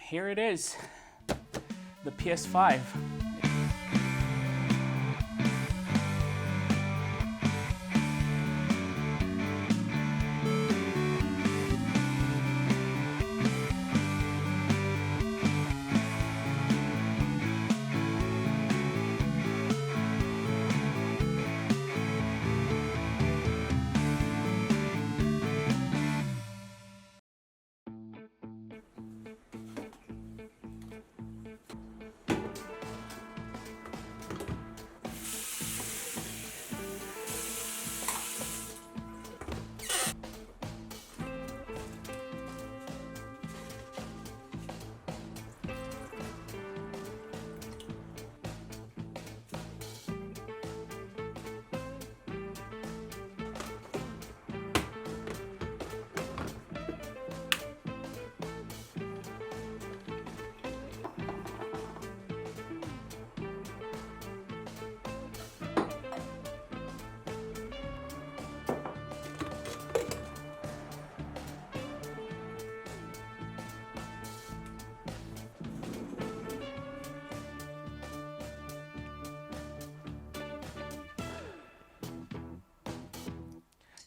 Here it is, the PS5.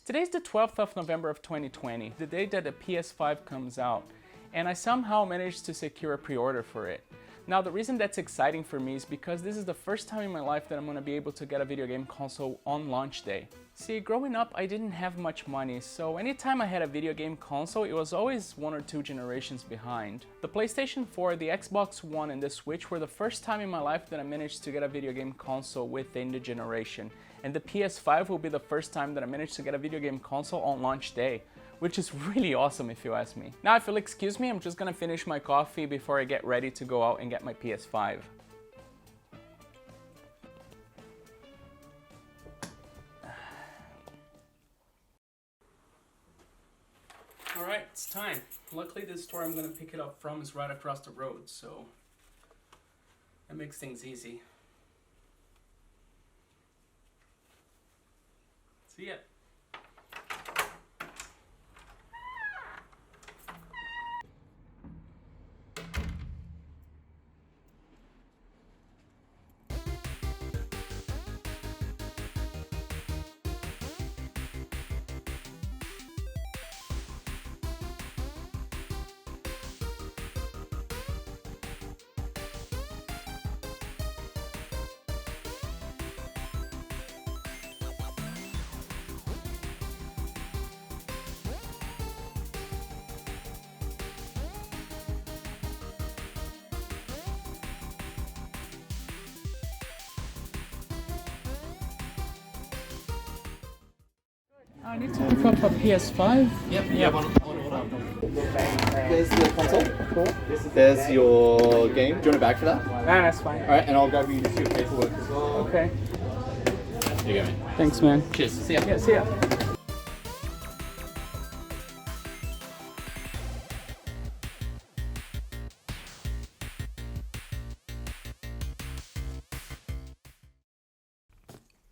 Today's the 12th of November of 2020, the day that the PS5 comes out, and I somehow managed to secure a pre-order for it. Now the reason that's exciting for me is because this is the first time in my life that I'm gonna be able to get a video game console on launch day. See, growing up I didn't have much money, so anytime I had a video game console it was always 1 or 2 generations behind. The PlayStation 4, the Xbox One and the Switch were the first time in my life that I managed to get a video game console within the generation. And the PS5 will be the first time that I managed to get a video game console on launch day, which is really awesome if you ask me. Now if you'll excuse me, I'm just gonna finish my coffee before I get ready to go out and get my PS5. Alright, it's time. Luckily the store I'm gonna pick it up from is right across the road, so that makes things easy. See ya. I need to pick up a PS5. Yep. On order. There's the console. Cool. There's your game. Do you want a bag for that? Nah, that's fine. Alright, and I'll grab you just your paperwork as well. Okay. Here you go, man. Thanks, man. Cheers. See ya. Yeah, see ya.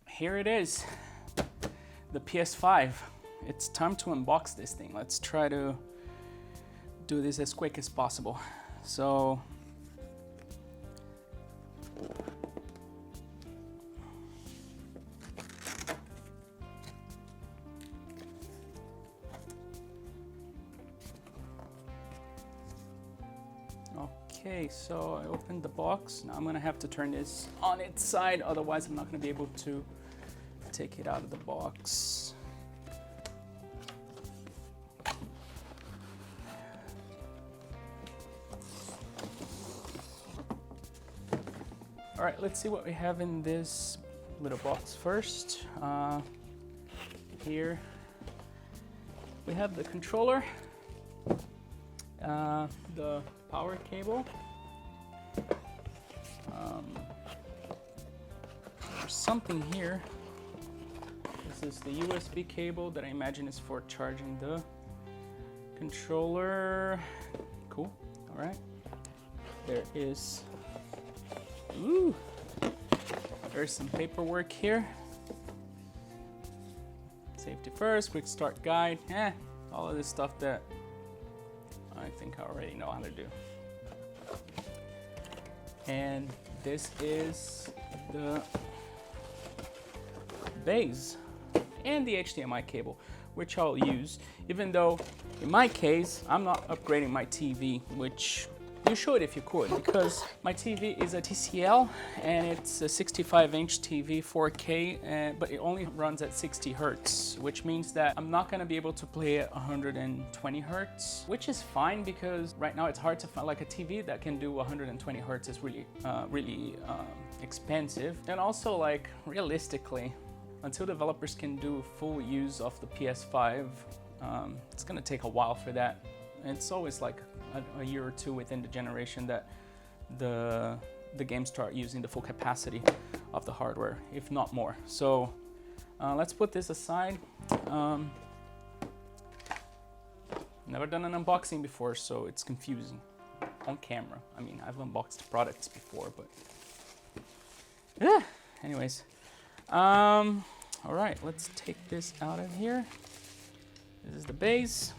Here it is, the PS5. It's time to unbox this thing. Let's try to do this as quick as possible. So, okay, so I opened the box. Now I'm gonna have to turn this on its side, otherwise I'm not gonna be able to take it out of the box. All right, let's see what we have in this little box first. Here we have the controller, the power cable, there's something here. This is the USB cable that I imagine is for charging the controller. Cool, all right. There is, ooh, there's some paperwork here. Safety first, quick start guide, all of this stuff that I think I already know how to do. And this is the base and the HDMI cable, which I'll use, even though in my case, I'm not upgrading my TV, which you should if you could, because my TV is a TCL and it's a 65-inch TV, 4K, but it only runs at 60 Hertz, which means that I'm not gonna be able to play at 120 Hertz, which is fine because right now it's hard to find like a TV that can do 120 Hertz is really expensive. And also, like, realistically, until developers can do full use of the PS5, it's gonna take a while for that. And it's always like a year or two within the generation that the games start using the full capacity of the hardware, if not more. So let's put this aside. Never done an unboxing before, so it's confusing on camera. I mean, I've unboxed products before, but yeah. Anyways, all right, let's take this out of here. This is the base.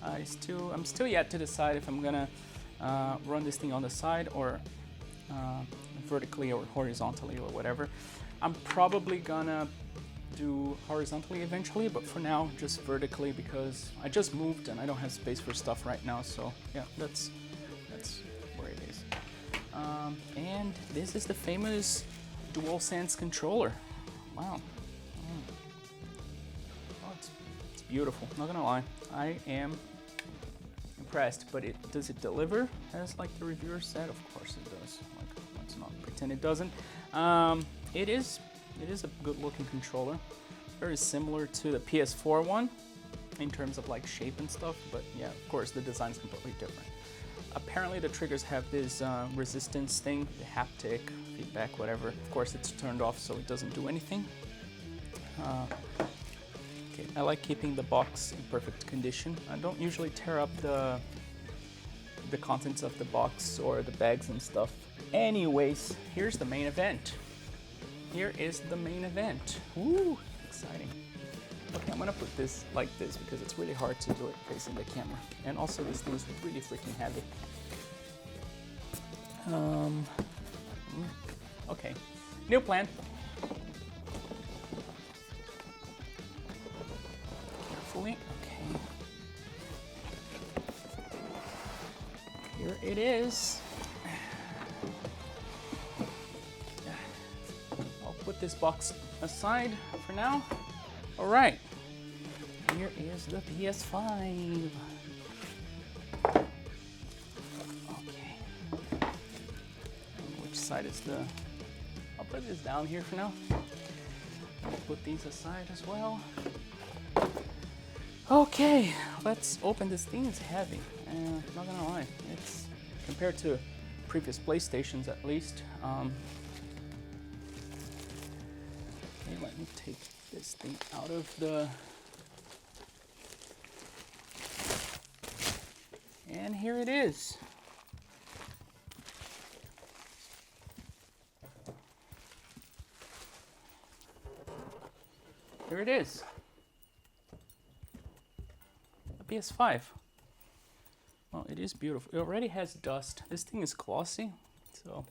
I'm still yet to decide if I'm gonna run this thing on the side or vertically or horizontally or whatever. I'm probably gonna do horizontally eventually, but for now just vertically because I just moved and I don't have space for stuff right now. So yeah, that's where it is. And this is the famous DualSense controller. Wow. Oh, it's beautiful. Not gonna lie, I am impressed. But does it deliver as like the reviewer said? Of course it does. Like, let's not pretend it doesn't. It is a good-looking controller, very similar to the PS4 one in terms of like shape and stuff. But yeah, of course the design is completely different. Apparently the triggers have this resistance thing, the haptic feedback, whatever. Of course it's turned off, so it doesn't do anything. Okay, I like keeping the box in perfect condition. I don't usually tear up the contents of the box or the bags and stuff. Anyways, here's the main event. Here is the main event. Woo, exciting. Okay, I'm gonna put this like this because it's really hard to do it facing the camera. And also this thing is really freaking heavy. Okay, new plan. Carefully, okay. Here it is. I'll put this box aside for now. All right, here is the PS5. Okay, which side is the, I'll put this down here for now. I'll put these aside as well. Okay, let's open this thing. It's heavy, not gonna lie. It's, compared to previous PlayStations at least. Okay, let me take this thing out of the, and here it is. Here it is. A PS5. Well, it is beautiful. It already has dust. This thing is glossy, so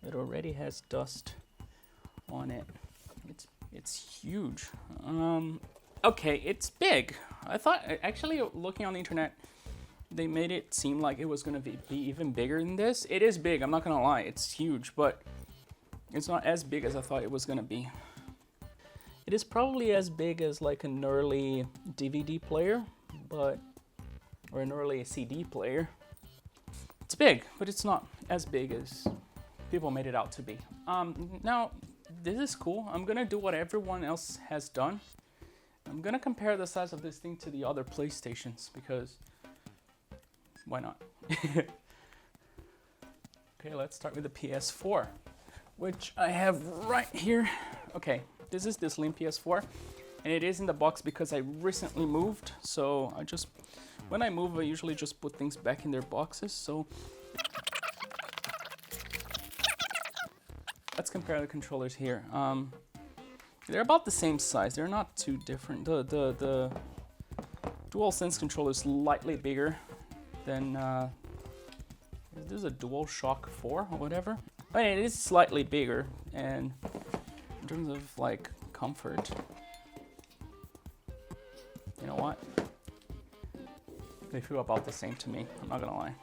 it already has dust on it. It's huge. Okay, it's big. I thought, actually, looking on the internet, they made it seem like it was gonna be even bigger than this. It is big, I'm not gonna lie, it's huge, but it's not as big as I thought it was gonna be. It is probably as big as like an early DVD player, or an early CD player. It's big, but it's not as big as people made it out to be. Now, this is cool. I'm gonna do what everyone else has done. I'm gonna compare the size of this thing to the other PlayStations because why not? Okay, let's start with the PS4, which I have right here. Okay, this is the slim PS4, and it is in the box because I recently moved. So when I move, I usually just put things back in their boxes. So let's compare the controllers here. They're about the same size. They're not too different. The DualSense controller is slightly bigger than Is this a DualShock 4 or whatever? I mean, it is slightly bigger, and in terms of like comfort, you know what? They feel about the same to me. I'm not gonna lie.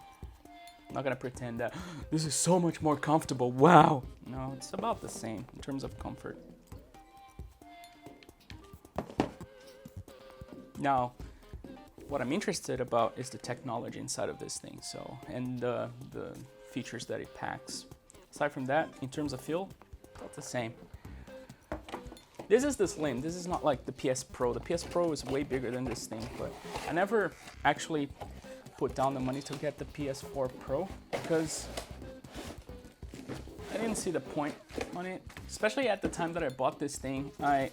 I'm not gonna pretend that this is so much more comfortable. Wow. No, it's about the same in terms of comfort. Now, what I'm interested about is the technology inside of this thing, and the features that it packs. Aside from that, in terms of feel, about the same. This is the Slim. This is not like the PS Pro. The PS Pro is way bigger than this thing, but I never actually put down the money to get the PS4 Pro because I didn't see the point on it. Especially at the time that I bought this thing, I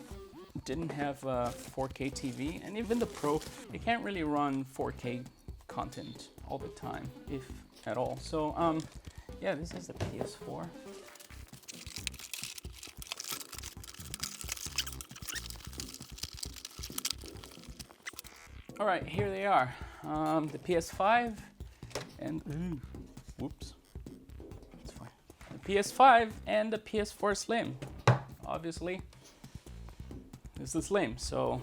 didn't have a 4K TV, and even the Pro, it can't really run 4K content all the time, if at all. So, yeah, this is the PS4. All right, here they are. The PS5 and whoops, it's fine. The PS5 and the PS4 Slim. Obviously, this is Slim, so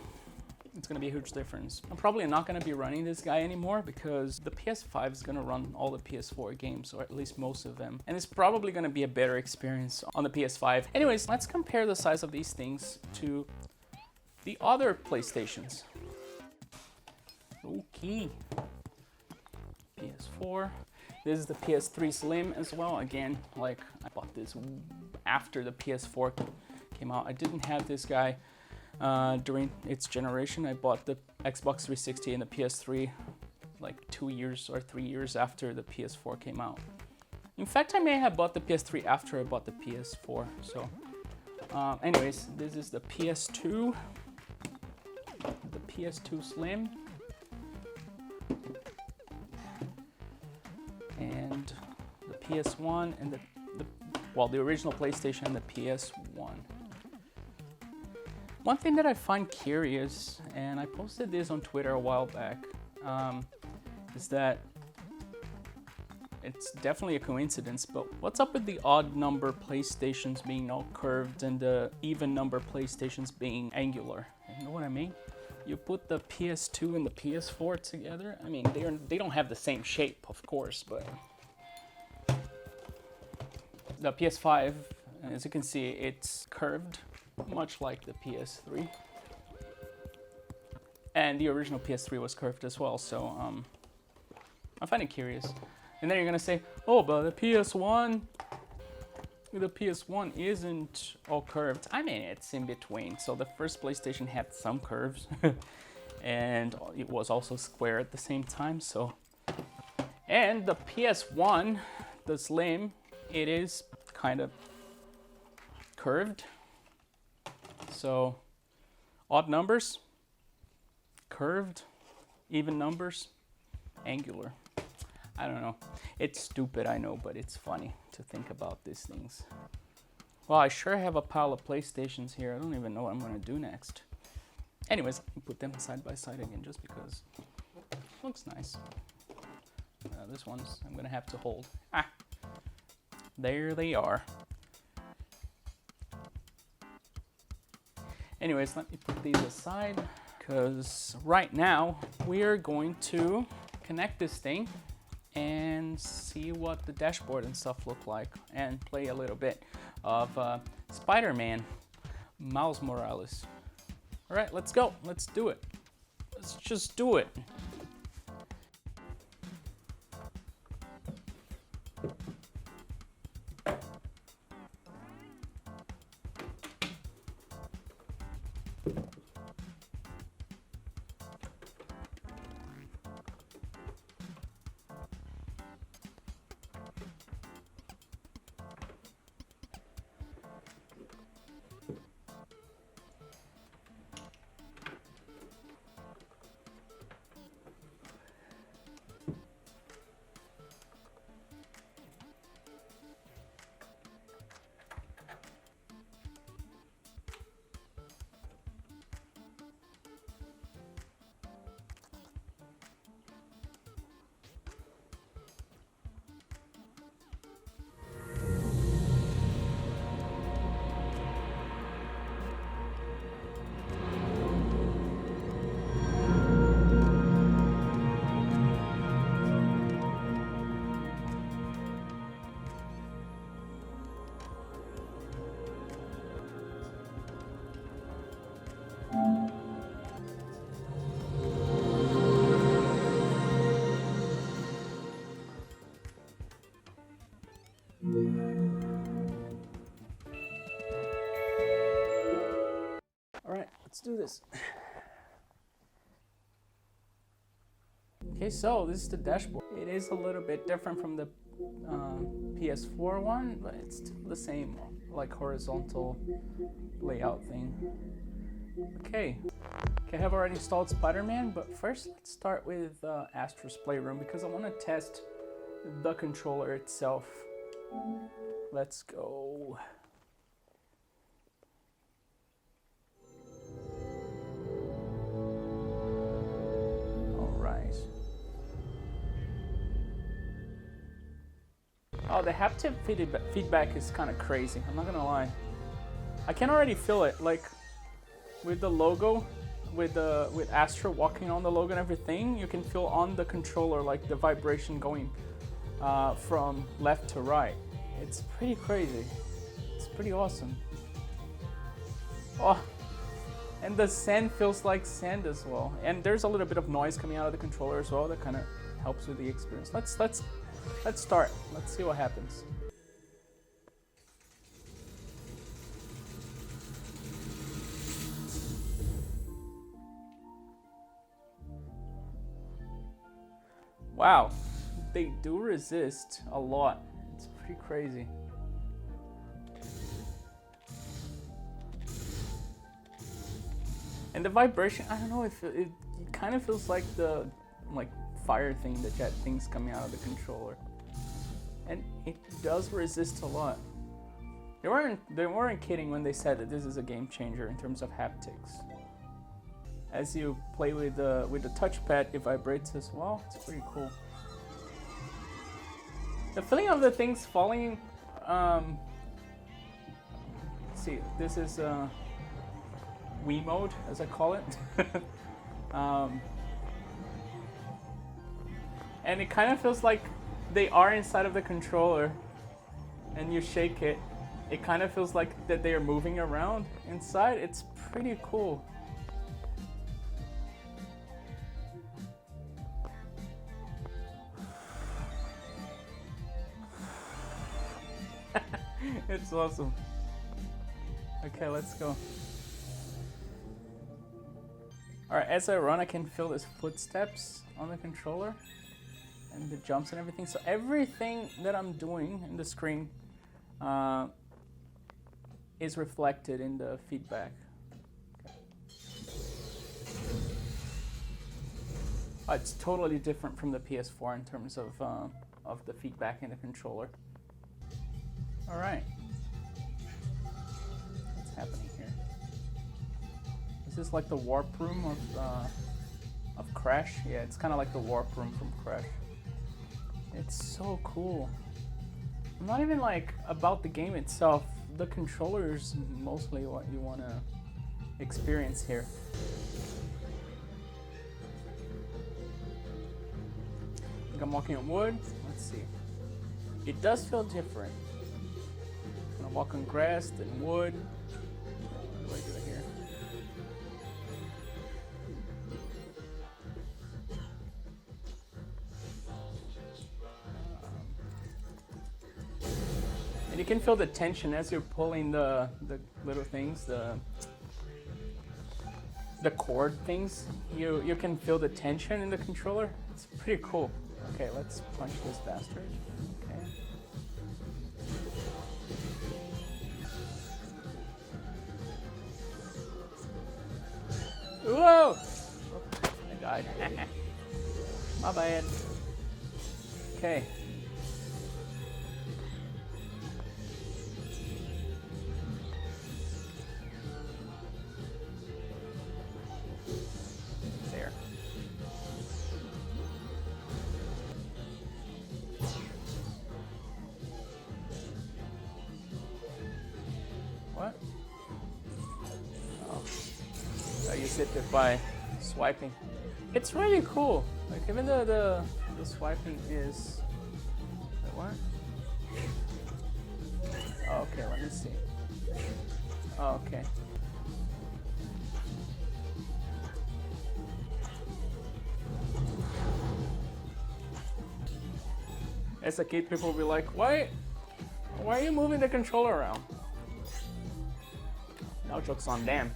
it's gonna be a huge difference. I'm probably not gonna be running this guy anymore because the PS5 is gonna run all the PS4 games, or at least most of them, and it's probably gonna be a better experience on the PS5. Anyways, let's compare the size of these things to the other PlayStations. Okay, PS4. This is the PS3 Slim as well. Again, like I bought this after the PS4 came out. I didn't have this guy during its generation. I bought the Xbox 360 and the PS3 like 2 years or 3 years after the PS4 came out. In fact, I may have bought the PS3 after I bought the PS4. So, anyways, this is the PS2, the PS2 Slim. And the PS1 and the original PlayStation and the PS1. One thing that I find curious, and I posted this on Twitter a while back, is that it's definitely a coincidence, but what's up with the odd number PlayStations being all curved and the even number PlayStations being angular? You know what I mean? You put the PS2 and the PS4 together, I mean, they don't have the same shape, of course, but the PS5, as you can see, it's curved, much like the PS3. And the original PS3 was curved as well, so I find it curious. And then you're gonna say, oh, but the PS1 isn't all curved. I mean, it's in between. So the first PlayStation had some curves and it was also square at the same time. So, and the PS1, the Slim, it is kind of curved. So odd numbers, curved, even numbers, angular. I don't know. It's stupid, I know, but it's funny to think about these things. Well, I sure have a pile of PlayStations here. I don't even know what I'm going to do next. Anyways, I put them side by side again just because it looks nice. This one's I'm going to have to hold. Ah, there they are. Anyways, let me put these aside because right now we are going to connect this thing and see what the dashboard and stuff look like and play a little bit of Spider-Man Miles Morales. All right, let's go. Let's do it. Let's just do it. do this. Okay, so this is the dashboard. It is a little bit different from the PS4 one, but it's still the same, like horizontal layout thing. Okay, I have already installed Spider-Man, but first let's start with Astro's Playroom because I want to test the controller itself. Let's go. All right. Oh, the haptic feedback is kind of crazy. I'm not gonna lie. I can already feel it, like with the logo, with Astro walking on the logo and everything. You can feel on the controller like the vibration going from left to right. It's pretty crazy. It's pretty awesome. Oh, and the sand feels like sand as well. And there's a little bit of noise coming out of the controller as well that kind of helps with the experience. Let's start. Let's see what happens. Wow, they do resist a lot. It's pretty crazy. And the vibration, I don't know if it kind of feels like the fire thing, the jet things coming out of the controller. And it does resist a lot. They weren't kidding when they said that this is a game changer in terms of haptics. As you play with the touchpad, it vibrates as well. It's pretty cool. The feeling of the things falling. Let's see, this is Wii mode, as I call it. And it kind of feels like they are inside of the controller, and you shake it. It kind of feels like that they are moving around inside. It's pretty cool. It's awesome. Okay, let's go. Alright, as I run, I can feel his footsteps on the controller and the jumps and everything. So everything that I'm doing in the screen is reflected in the feedback. Okay. It's totally different from the PS4 in terms of the feedback in the controller. All right. What's happening here? Is this like the warp room of Crash? Yeah, it's kind of like the warp room from Crash. It's so cool. I'm not even like about the game itself. The controller is mostly what you want to experience here. I think I'm walking on wood. Let's see. It does feel different. I'm gonna walk on grass, then wood. What do I do here? And you can feel the tension as you're pulling the little things, the cord things. You can feel the tension in the controller. It's pretty cool. Okay, let's punch this bastard. Okay. Whoa! Oh, I died. My bad. Okay. There. What? Oh. I used it by swiping. It's really cool. Like even the swiping is. Wait, what? Oh, okay, let me see. Oh, okay. As a kid, people will be like, why are you moving the controller around? No joke's on them.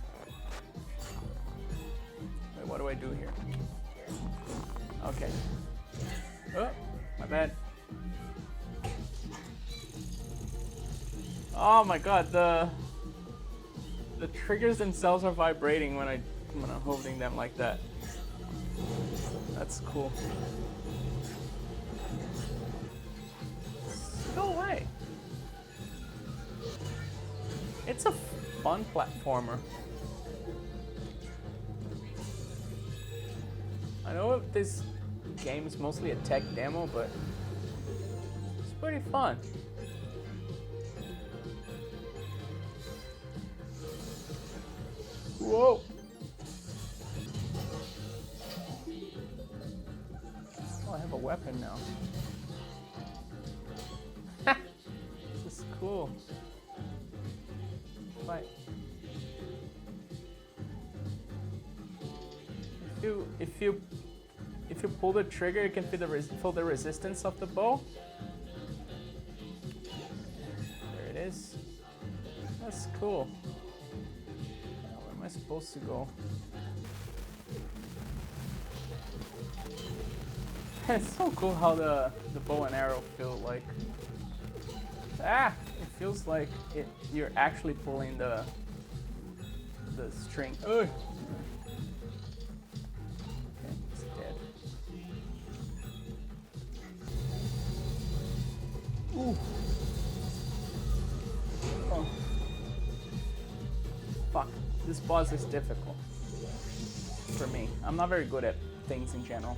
what do I do here? Okay. Oh, my bad. Oh my god, the triggers themselves are vibrating when I'm holding them like that. That's cool. Go away. It's a fun platformer. I know this game is mostly a tech demo, but it's pretty fun. Whoa! Oh, I have a weapon now. This is cool. Fight. If you pull the trigger, you can feel the resistance of the bow. There it is. That's cool. Where am I supposed to go? It's so cool how the bow and arrow feel like. It feels like you're actually pulling the string. Ugh. Okay, it's dead. Ooh. Oh. Fuck. This boss is difficult for me. I'm not very good at things in general.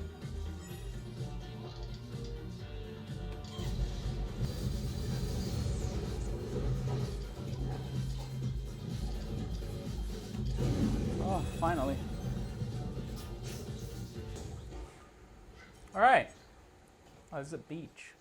Oh, finally. All right. Oh, this is a beach.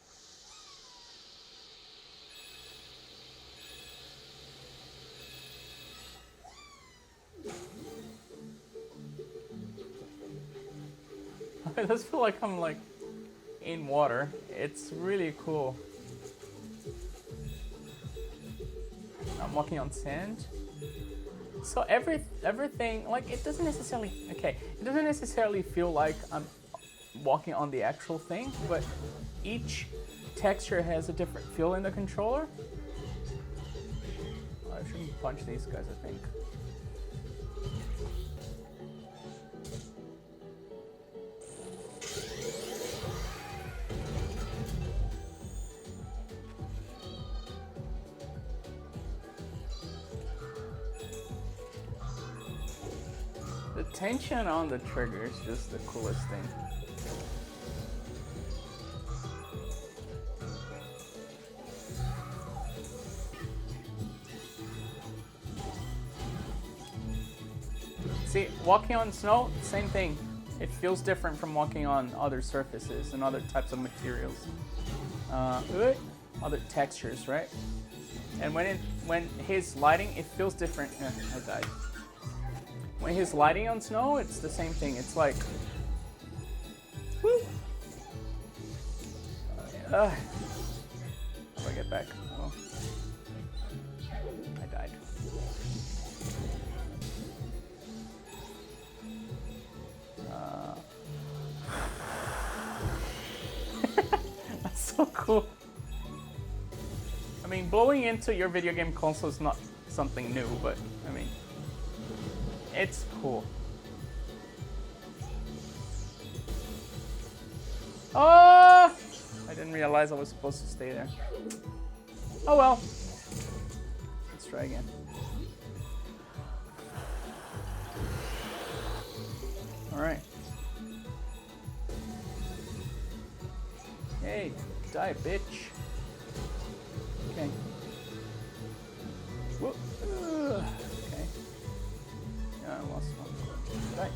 It does feel like I'm like in water. It's really cool. I'm walking on sand. So everything, like, it doesn't necessarily, okay, it doesn't necessarily feel like I'm walking on the actual thing, but each texture has a different feel in the controller. Oh, I shouldn't punch these guys, I think. The tension on the trigger is just the coolest thing. See, walking on snow, same thing. It feels different from walking on other surfaces and other types of materials. Other textures, right? And when he's lighting, it feels different. I died. When he's lighting on snow, it's the same thing. It's like, woo! How do I get back? Oh, I died. That's so cool. I mean, blowing into your video game console is not something new, but I mean, it's cool. Oh! I didn't realize I was supposed to stay there. Oh well. Let's try again. Alright. Hey, die, bitch. Okay. Whoop. Okay. Yeah, I lost one. Die.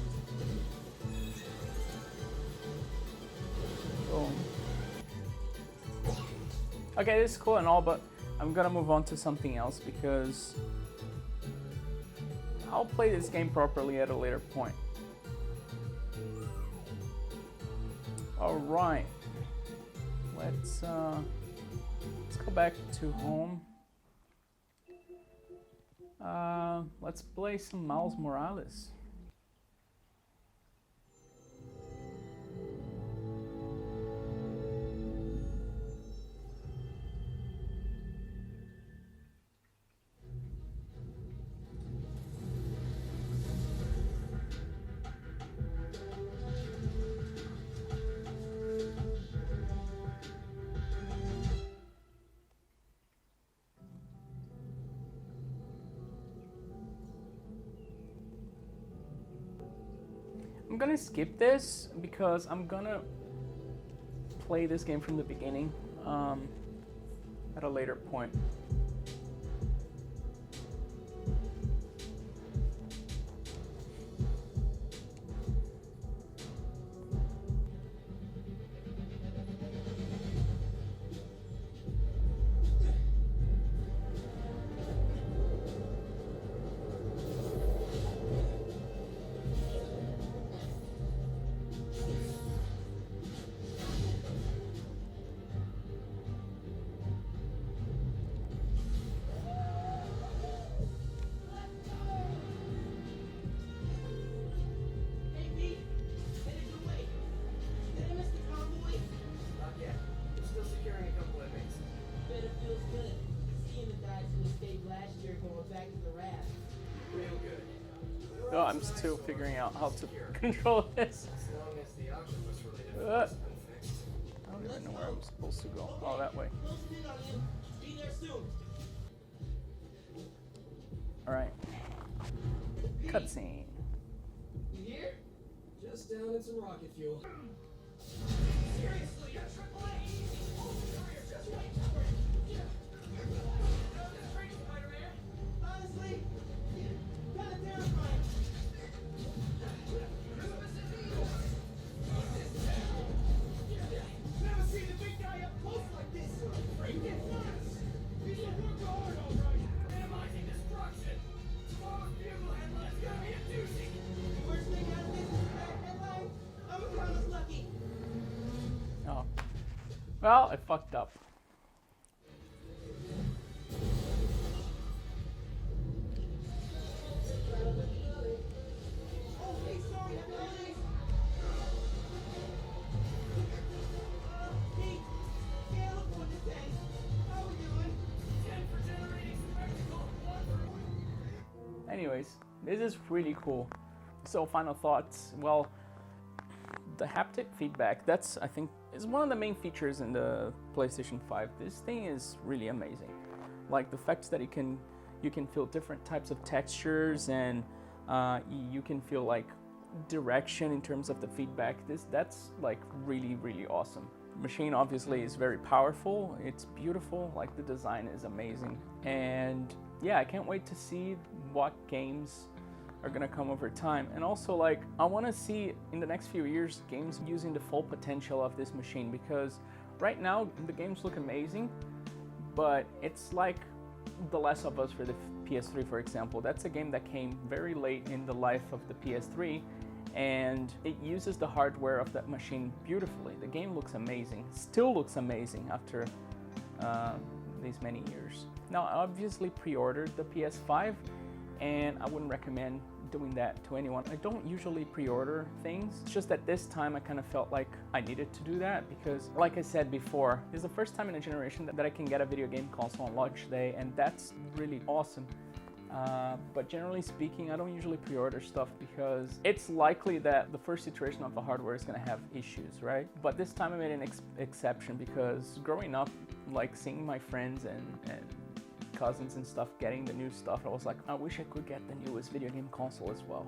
Boom. Okay, this is cool and all, but I'm gonna move on to something else because I'll play this game properly at a later point. Alright. Let's go back to home. Let's play some Miles Morales. gonna skip this because I'm gonna play this game from the beginning at a later point. Oh, I'm still figuring out how to control this. I don't even know where I'm supposed to go. Oh, that way. Alright. Cutscene. You here? Just down in some rocket fuel. Seriously, you're AAA! Just wait for it! That's great, Spider-Man! Honestly, kind of terrifying. Never seen the big guy up close like this. Freaking nuts! He's a work hard, all right. Minimizing destruction. Tomorrow's bugle headline's gonna be a doozy. Worst thing out of this is a bad headline. I'm kind of lucky. Oh. Well, I fucked up. Okay, sorry, holidays. Pete, scale of 1 to 10. How we doing? 10 for generating spectacle. 1 for... Anyways, this is really cool. So, final thoughts. Well, the haptic feedback, that's, I think, is one of the main features in the PlayStation 5. This thing is really amazing. Like the fact that you can feel different types of textures, and you can feel like direction in terms of the feedback. That's like really, really awesome. Machine obviously is very powerful. It's beautiful. Like the design is amazing. And yeah, I can't wait to see what games are gonna come over time. And also, like, I want to see in the next few years games using the full potential of this machine, because right now the games look amazing, but it's like The Last of Us for the PS3, for example. That's a game that came very late in the life of the PS3, and it uses the hardware of that machine beautifully. The game looks amazing, still looks amazing after these many years. Now, I obviously pre-ordered the PS5, and I wouldn't recommend doing that to anyone. I don't usually pre-order things. It's just that this time I kind of felt like I needed to do that because, like I said before, this is the first time in a generation that I can get a video game console on launch day, and that's really awesome. But generally speaking, I don't usually pre-order stuff because it's likely that the first iteration of the hardware is going to have issues, right? But this time I made an exception because growing up, like seeing my friends and cousins and stuff getting the new stuff, I was like, I wish I could get the newest video game console as well.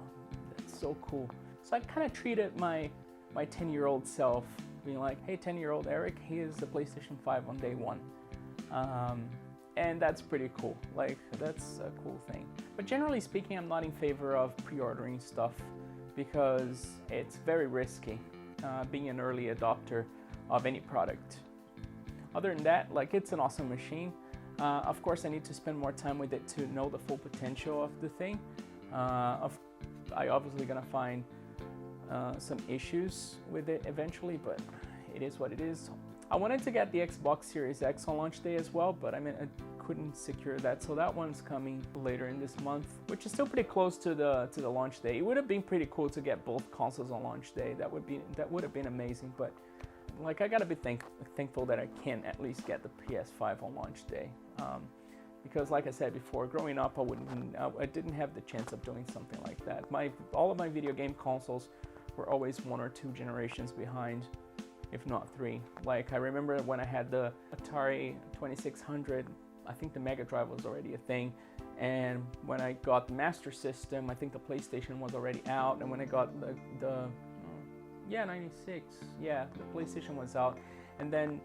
That's so cool. So I kind of treated my 10-year-old self, being like, hey, 10-year-old Eric, here's the PlayStation 5 on day one. And that's pretty cool. Like, that's a cool thing. But generally speaking, I'm not in favor of pre-ordering stuff because it's very risky being an early adopter of any product. Other than that, like, it's an awesome machine. Of course, I need to spend more time with it to know the full potential of the thing. I obviously gonna find some issues with it eventually, but it is what it is. I wanted to get the Xbox Series X on launch day as well, but I couldn't secure that, so that one's coming later in this month, which is still pretty close to the launch day. It would have been pretty cool to get both consoles on launch day. That would have been amazing, but like, I gotta be thankful that I can at least get the PS5 on launch day, because like I said before, growing up I didn't have the chance of doing something like that. All of my video game consoles were always 1 or 2 generations behind, if not 3. Like, I remember when I had the Atari 2600 I think the Mega Drive was already a thing. And when I got the Master System, I think the PlayStation was already out. And when I got the 96, yeah, the PlayStation was out. And then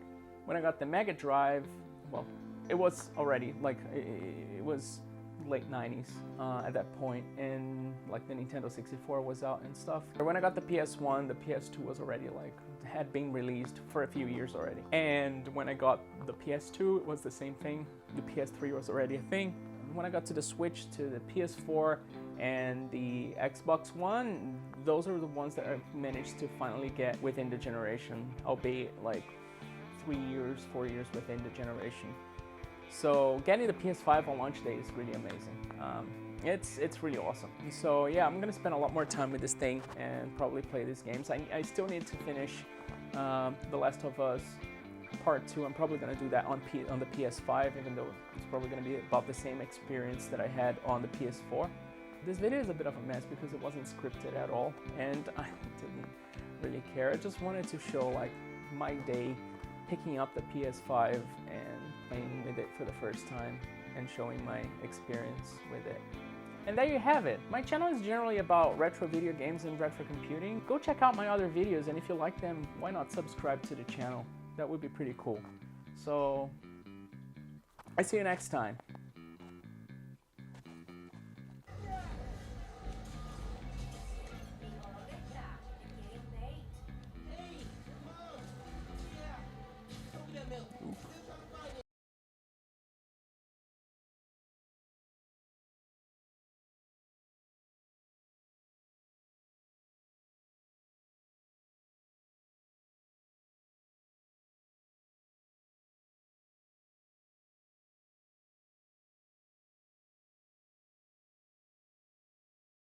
when I got the Mega Drive, well, it was already, like, it was late 90s at that point, and like the Nintendo 64 was out and stuff. When I got the PS1, the PS2 was already like, had been released for a few years already. And when I got the PS2, it was the same thing. The PS3 was already a thing. When I got to the Switch, to the PS4 and the Xbox One, those are the ones that I've managed to finally get within the generation, albeit like 3 years, 4 years within the generation. So getting the PS5 on launch day is really amazing. It's really awesome. So yeah, I'm gonna spend a lot more time with this thing and probably play these games. I still need to finish The Last of Us Part 2. I'm probably gonna do that on the PS5, even though it's probably gonna be about the same experience that I had on the PS4. This video is a bit of a mess because it wasn't scripted at all, and I didn't really care. I just wanted to show like my day picking up the PS5 and playing with it for the first time and showing my experience with it. And there you have it. My channel is generally about retro video games and retro computing. Go check out my other videos, and if you like them, why not subscribe to the channel? That would be pretty cool. So, I see you next time.